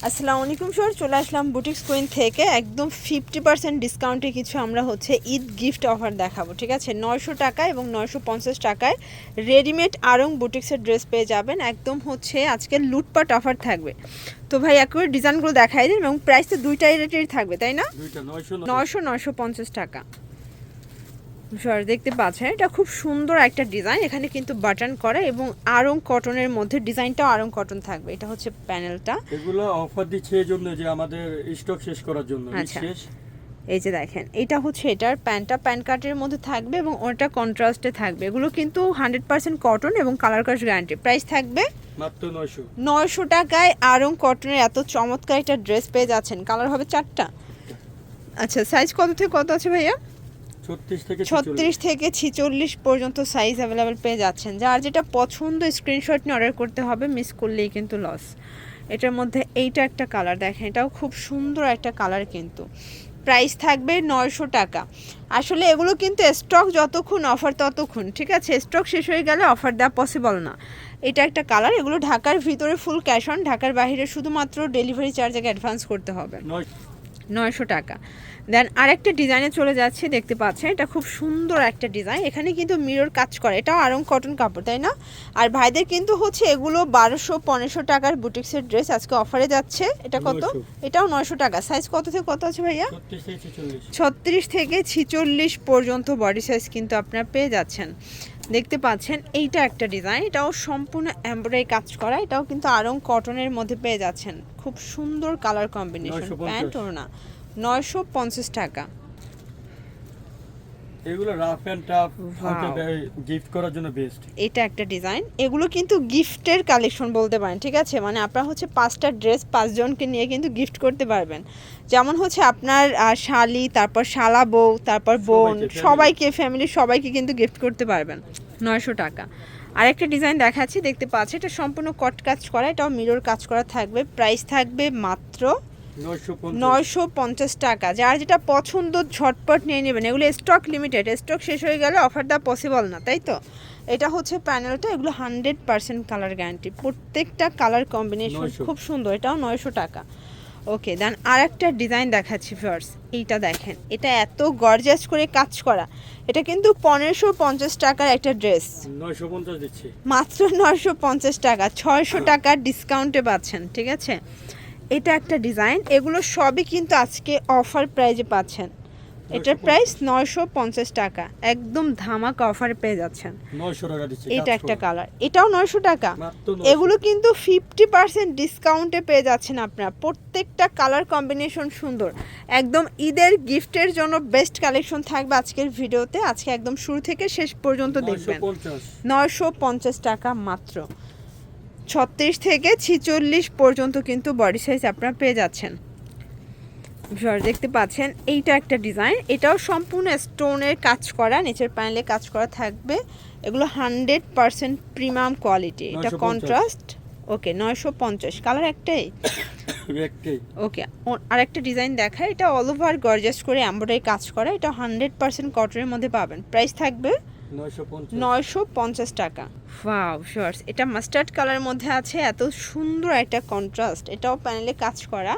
আসসালামু আলাইকুম স্যার, চলে আসলাম বুটিক্স কুইন থেকে একদম 50% ডিসকাউন্টে কিছু আমরা ঈদ গিফট অফার দেখাবো। ঠিক আছে, 900 টাকা এবং 950 টাকায় রেডিমেড আরং বুটিক্সের ড্রেস পেয়ে যাবেন। একদম আজকে লুটপাট অফার থাকবে। তো ভাই একবার ডিজাইনগুলো দেখাই দিন এবং প্রাইস তো দুইটাই রেটেরই থাকবে, তাই না? 950 টাকা। স্যার দেখতে পাচ্ছেন এটা খুব সুন্দর একটা ডিজাইন, এখানে কিন্তু বাটন করা এবং আরং কটনের মধ্যে ডিজাইনটাও আরং কটন থাকবে। এটা হচ্ছে প্যানেলটা, এগুলো অফার দিচ্ছে এই জন্য যে আমাদের স্টক শেষ করার জন্য। আচ্ছা এই যে দেখেন এটা এটার প্যান্টটা প্যান কাটের মধ্যে থাকবে এবং ওটা কন্ট্রাস্টে থাকবে। এগুলো কিন্তু 100% কটন এবং কালার কাস্ট গ্যারান্টি। প্রাইস থাকবে মাত্র 900 টাকায় আরং কটনের এত চমৎকার একটা ড্রেস পেয়ে যাচ্ছেন। কালার হবে 4টা। আচ্ছা সাইজ কত থেকে কত আছে ভাইয়া? 36 থেকে 46 পর্যন্ত সাইজ অ্যাভেলেবেল পেয়ে যাচ্ছেন। যার যেটা পছন্দ স্ক্রিনশট নিয়ে অর্ডার করতে হবে, মিস করলেই কিন্তু লস। এটার মধ্যে এইটা একটা কালার দেখেন, এটাও খুব সুন্দর একটা কালার। কিন্তু প্রাইস থাকবে 900 টাকা। আসলে এগুলো কিন্তু স্টক যতক্ষণ অফার ততক্ষণ, ঠিক আছে? স্টক শেষ হয়ে গেলে অফার দেওয়া পসিবল না। এটা একটা কালার। এগুলো ঢাকার ভিতরে ফুল ক্যাশ অন, ঢাকার বাইরে শুধুমাত্র ডেলিভারি চার্জ আগে অ্যাডভান্স করতে হবে। 900 টাকা। দেন আরেকটা ডিজাইনে চলে যাচ্ছে, দেখতে পাচ্ছেন এটা খুব সুন্দর একটা ডিজাইন। এখানে কিন্তু মিরর কাজ করে, এটাও আরং কটন কাপড়, তাই না? আর ভাইদের কিন্তু এগুলো 1200-1500 টাকার বুটিক্সের ড্রেস আজকে অফারে যাচ্ছে। এটা কত? এটাও 900 টাকা। সাইজ কত থেকে কত আছে ভাইয়া? 36 থেকে 46 পর্যন্ত বডি সাইজ কিন্তু আপনারা পেয়ে যাচ্ছেন। দেখতে পাচ্ছেন এইটা একটা ডিজাইন, এটাও সম্পূর্ণ এমব্রয়ডারি কাজ করা। এটাও কিন্তু আরং কটনের মধ্যে পেয়ে যাচ্ছেন। খুব সুন্দর কালার কম্বিনেশন, প্যান্ট ওড়না। 950 টাকা। এগুলো রাফ এন্ড টাফ গিফট করার জন্য বেস্ট। এটা একটা ডিজাইন, এগুলো কিন্তু গিফটের কালেকশন বলতে পারেন, ঠিক আছে? মানে আপনারা 5টা ড্রেস 5 জনকে নিয়ে কিন্তু গিফট করতে পারবেন। যেমন আপনার শালি, তারপর শালা বউ, তারপর বোন, সবাইকে ফ্যামিলির সবাইকে কিন্তু গিফট করতে পারবেন। 900 টাকা। আরেকটা ডিজাইন দেখাচ্ছি, দেখতে পাচ্ছি এটা সম্পূর্ণ কট কাজ করা, এটাও মিরর কাজ করা থাকবে। প্রাইস থাকবে মাত্র 950 টাকা। যার যেটা পছন্দ ঝটপট নিয়ে নেবেন। এগুলো স্টক লিমিটেড, স্টক শেষ হয়ে গেলে অফার দেওয়া পসিবল না, তাই তো? এটা প্যানেলটা, এগুলো 100% কালার গ্যারান্টি। প্রত্যেকটা কালার কম্বিনেশন খুব সুন্দর। এটাও 900 টাকা। ওকে, দেন আরেকটা ডিজাইন দেখাচ্ছি ফার্স্ট। এইটা দেখেন, এটা এত গর্জাস করে কাজ করা। এটা কিন্তু 1550 টাকার একটা ড্রেস, 950 দিচ্ছি মাত্র 950 টাকা। 600 টাকা ডিসকাউন্টে পাচ্ছেন, ঠিক আছে? এটা একটা ডিজাইন, এগুলো সবই কিন্তু আজকে অফার প্রাইজে পাচ্ছেন। এটার প্রাইস 950 টাকা, একদম ধামাকা অফারে পেয়ে যাচ্ছেন। 900 টাকা দিচ্ছি। এটা একটা কালার, এটাও 900 টাকা। এগুলো কিন্তু 50% ডিসকাউন্টে পেয়ে যাচ্ছেন আপনারা। প্রত্যেকটা কালার কম্বিনেশন সুন্দর, একদম ঈদের গিফটের জন্য বেস্ট কালেকশন থাকবে আজকের ভিডিওতে। আজকে একদম শুরু থেকে শেষ পর্যন্ত দেখবেন। 950 টাকা মাত্র। 36 থেকে 46 পর্যন্ত কিন্তু বডি সাইজ আপনারা পেয়ে যাচ্ছেন। দেখতে পাচ্ছেন এইটা একটা ডিজাইন, এটাও সম্পূর্ণ স্টোনের কাজ করা, নিচের প্যানেলে কাজ করা থাকবে। এগুলো 100% প্রিমিয়াম কোয়ালিটি। এটা কন্ট্রাস্ট। ওকে, 950। কালার একটাই। ওকে, আরেকটা ডিজাইন দেখায়, এটা অল ওভার গর্জাস করে এমব্রয়ডারি কাজ করা। এটা 100% কটনের মধ্যে পাবেন। প্রাইস থাকবে 950 টাকা। ওয়াও শর্টস, এটা মাস্টার্ড কালারের মধ্যে আছে, এত সুন্দর একটা কন্ট্রাস্ট। এটাও প্যানেলে কাজ করা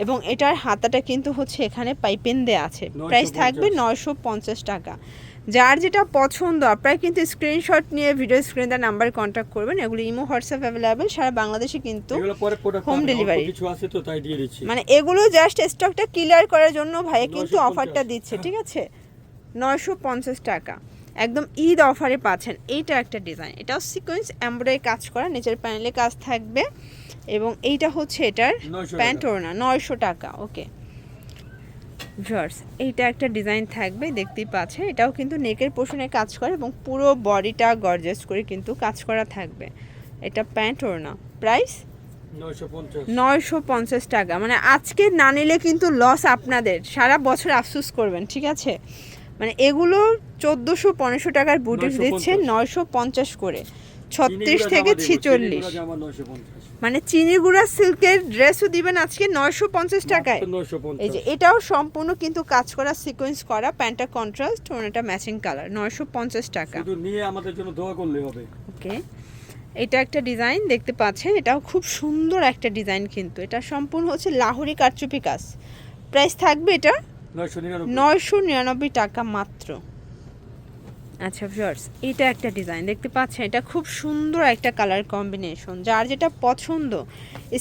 এবং এটার হাতাটা কিন্তু এখানে পাইপিং দেয়া আছে। প্রাইস থাকবে 950 টাকা। যার যেটা পছন্দ আপনারা কিন্তু স্ক্রিনশট নিয়ে ভিডিও স্ক্রিনে দেওয়া নাম্বারে কন্ট্যাক্ট করবেন। এগুলো ইমো হোয়াটসঅ্যাপ অ্যাভেলেবেল সারা বাংলাদেশে, কিন্তু হোম ডেলিভারি। মানে এগুলো জাস্ট স্টকটা ক্লিয়ার করার জন্য ভাইয়া কিন্তু অফারটা দিচ্ছে, ঠিক আছে? 950 টাকা, একদম ঈদ অফারে পাচ্ছেন। এইটা একটা ডিজাইন, এটাও সিকোয়েন্স এমব্রয়ডারি কাজ করা, নিচের প্যানেলে কাজ থাকবে এবং এইটা এটার প্যান্ট ওড়না। 900 টাকা। ওকে ভিউয়ার্স, এইটা একটা ডিজাইন থাকবে, দেখতেই পাচ্ছেন। এটাও কিন্তু নেকের পোর্শনে কাজ করে এবং পুরো বডিটা গর্জাস করে কিন্তু কাজ করা থাকবে। এটা প্যান্ট ওড়না। প্রাইস 950 টাকা। মানে আজকে না নিলে কিন্তু লস আপনাদের, সারা বছর আফসোস করবেন, ঠিক আছে? মানে এগুলো 1400-1500 টাকার বুটিক্স দিচ্ছে 950 করে। 36 থেকে 46, মানে চিনি গুঁড়া সিল্কের ড্রেসও দিবেন আজকে 950 টাকায়। এই যে এটাও সম্পূর্ণ কিন্তু কাজ করা, সিকোয়েন্স করা, প্যান্টটা কন্ট্রাস্ট, ওনাটা ম্যাচিং কালার। 950 টাকা। শুধু নিয়ে আমাদের জন্য দোয়া করলে হবে। ওকে, এটা একটা ডিজাইন দেখতে পাচ্ছেন, এটাও খুব সুন্দর একটা ডিজাইন, কিন্তু এটা সম্পূর্ণ হচ্ছে লাহোরি কারচুপি কাজ। প্রাইস থাকবে এটা 999 টাকা মাত্র। আচ্ছা ভিউয়ার্স, এটা একটা ডিজাইন দেখতে পাচ্ছেন, এটা খুব সুন্দর একটা কালার কম্বিনেশন। যার যেটা পছন্দ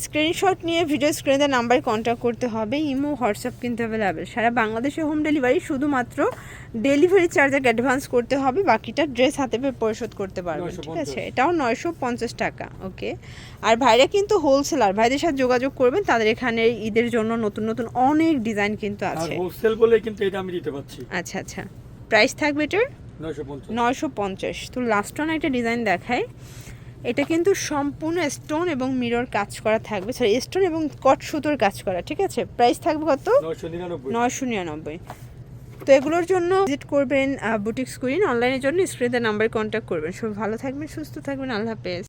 স্ক্রিনশট নিয়ে ভিডিও স্ক্রিনে নাম্বারে কন্ট্যাক্ট করতে হবে। ইমো হোয়াটসঅ্যাপ কিন্তু অ্যাভেলেবেল, সারা বাংলাদেশে হোম ডেলিভারি। শুধুমাত্র ডেলিভারি চার্জ অ্যাডভান্স করতে হবে, বাকিটা ড্রেস হাতে পেয়ে পরিশোধ করতে পারবেন, ঠিক আছে? এটাও 950 টাকা। ওকে, আর ভাইরা কিন্তু হোলসেলার, ভাইদের সাথে যোগাযোগ করবেন, তাদের এখানে ঈদের জন্য নতুন নতুন অনেক ডিজাইন কিন্তু আছে। হোলসেল বলে কিন্তু এটা আমি দিতে পারছি। আচ্ছা আচ্ছা, প্রাইস থাকবে এটার 950। তো লাস্ট ওয়ান একটা ডিজাইন দেখাই। এটা কিন্তু সম্পূর্ণ স্টোন এবং মিরর কাজ করা থাকবে, সরি স্টোন এবং কট সুতোর কাজ করা, ঠিক আছে? প্রাইস থাকবে কত? 999। তো এগুলোর জন্য ভিজিট করবেন বুটিক্স কুইন, অনলাইনের জন্য স্ক্রিনে নাম্বারে কন্ট্যাক্ট করবেন। সব ভালো থাকবেন, সুস্থ থাকবেন, আল্লাহ হাফেজ।